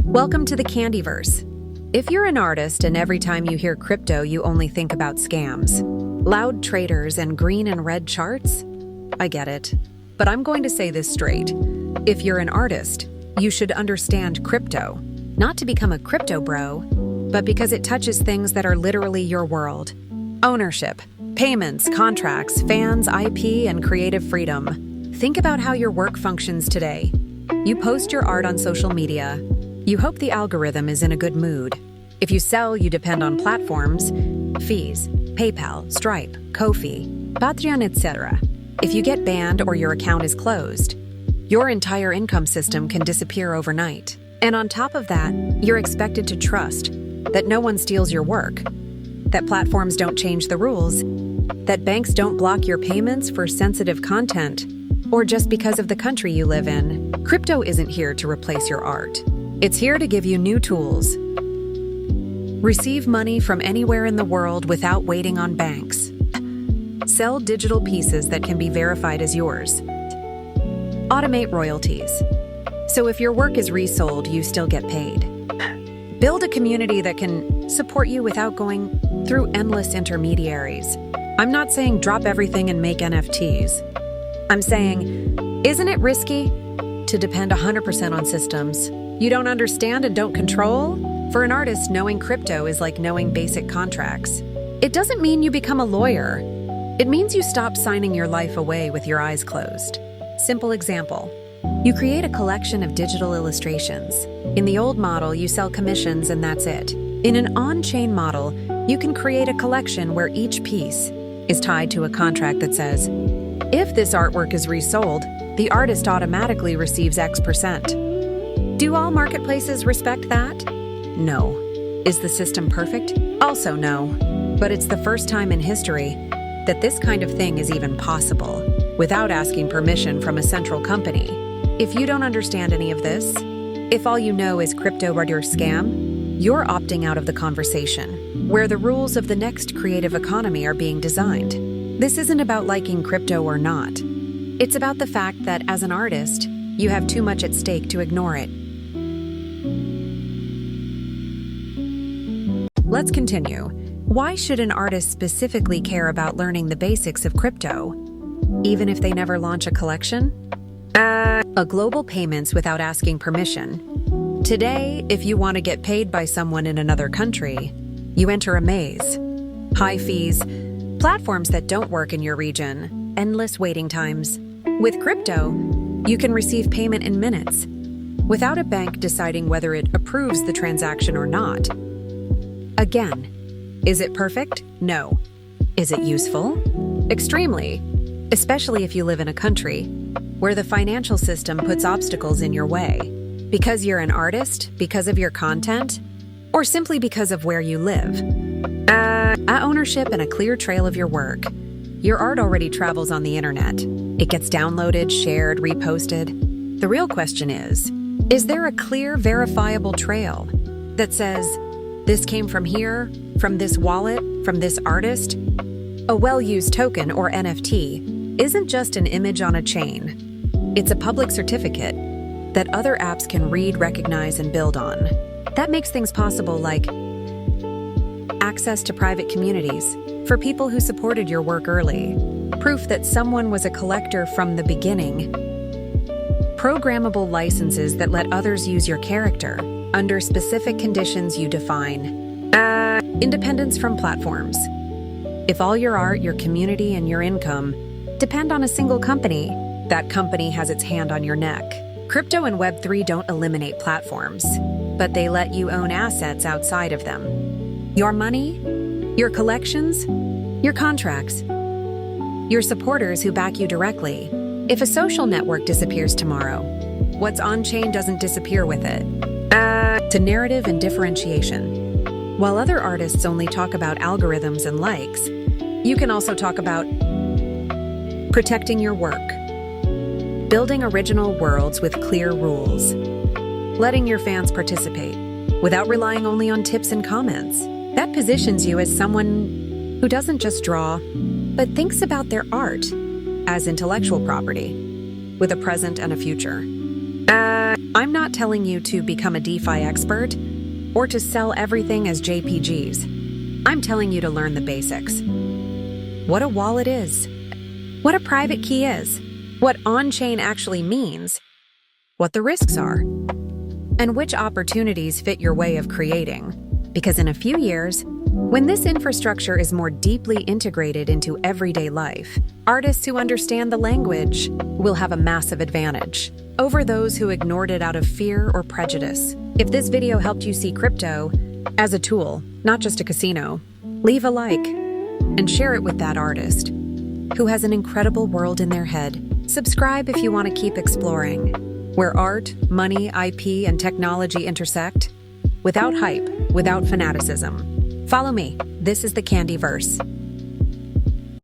Welcome to the Candyverse. If you're an artist and every time you hear crypto you only think about scams, loud traders and green and red charts, I get it. But I'm going to say this straight. If you're an artist, you should understand crypto, not to become a crypto bro, but because it touches things that are literally your world. Ownership, payments, contracts, fans, IP, and creative freedom. Think about how your work functions today. You post your art on social media. You hope the algorithm is in a good mood. If you sell, you depend on platforms, fees, PayPal, Stripe, Ko-fi, Patreon, etc. If you get banned or your account is closed, your entire income system can disappear overnight. And on top of that, you're expected to trust that no one steals your work, that platforms don't change the rules, that banks don't block your payments for sensitive content, or just because of the country you live in. Crypto isn't here to replace your art. It's here to give you new tools. Receive money from anywhere in the world without waiting on banks. Sell digital pieces that can be verified as yours. Automate royalties. So if your work is resold, you still get paid. Build a community that can support you without going through endless intermediaries. I'm not saying drop everything and make NFTs. I'm saying, isn't it risky to depend 100% on systems you don't understand and don't control? For an artist, knowing crypto is like knowing basic contracts. It doesn't mean you become a lawyer. It means you stop signing your life away with your eyes closed. Simple example. You create a collection of digital illustrations. In the old model, you sell commissions and that's it. In an on-chain model, you can create a collection where each piece is tied to a contract that says, if this artwork is resold, the artist automatically receives X%. Do all marketplaces respect that? No. Is the system perfect? Also no. But it's the first time in history that this kind of thing is even possible, without asking permission from a central company. If you don't understand any of this, if all you know is crypto or your scam, you're opting out of the conversation, where the rules of the next creative economy are being designed. This isn't about liking crypto or not. It's about the fact that as an artist, you have too much at stake to ignore it. Let's continue. Why should an artist specifically care about learning the basics of crypto, even if they never launch a collection? A global payments without asking permission. Today, if you want to get paid by someone in another country, you enter a maze. High fees, platforms that don't work in your region, endless waiting times. With crypto, you can receive payment in minutes, without a bank deciding whether it approves the transaction or not. Again, is it perfect? No. Is it useful? Extremely, especially if you live in a country where the financial system puts obstacles in your way. Because you're an artist, because of your content, or simply because of where you live. Ownership and a clear trail of your work. Your art already travels on the internet. It gets downloaded, shared, reposted. The real question is there a clear, verifiable trail that says, this came from here, from this wallet, from this artist? A well-used token, or NFT, isn't just an image on a chain. It's a public certificate that other apps can read, recognize, and build on. That makes things possible like access to private communities for people who supported your work early, proof that someone was a collector from the beginning, programmable licenses that let others use your character under specific conditions you define, independence from platforms. If all your art, your community, and your income depend on a single company, that company has its hand on your neck. Crypto and Web3 don't eliminate platforms, but they let you own assets outside of them. Your money, your collections, your contracts, your supporters who back you directly. If a social network disappears tomorrow, what's on-chain doesn't disappear with it. To narrative and differentiation. While other artists only talk about algorithms and likes, you can also talk about protecting your work, building original worlds with clear rules, letting your fans participate without relying only on tips and comments. That positions you as someone who doesn't just draw, but thinks about their art as intellectual property with a present and a future. I'm not telling you to become a DeFi expert or to sell everything as JPGs. I'm telling you to learn the basics. What a wallet is, what a private key is, what on-chain actually means, what the risks are, and which opportunities fit your way of creating. Because in a few years, when this infrastructure is more deeply integrated into everyday life, artists who understand the language will have a massive advantage over those who ignored it out of fear or prejudice. If this video helped you see crypto as a tool, not just a casino, leave a like and share it with that artist who has an incredible world in their head. Subscribe if you want to keep exploring, where art, money, IP, and technology intersect, without hype, without fanaticism. Follow me. This is the Candyverse.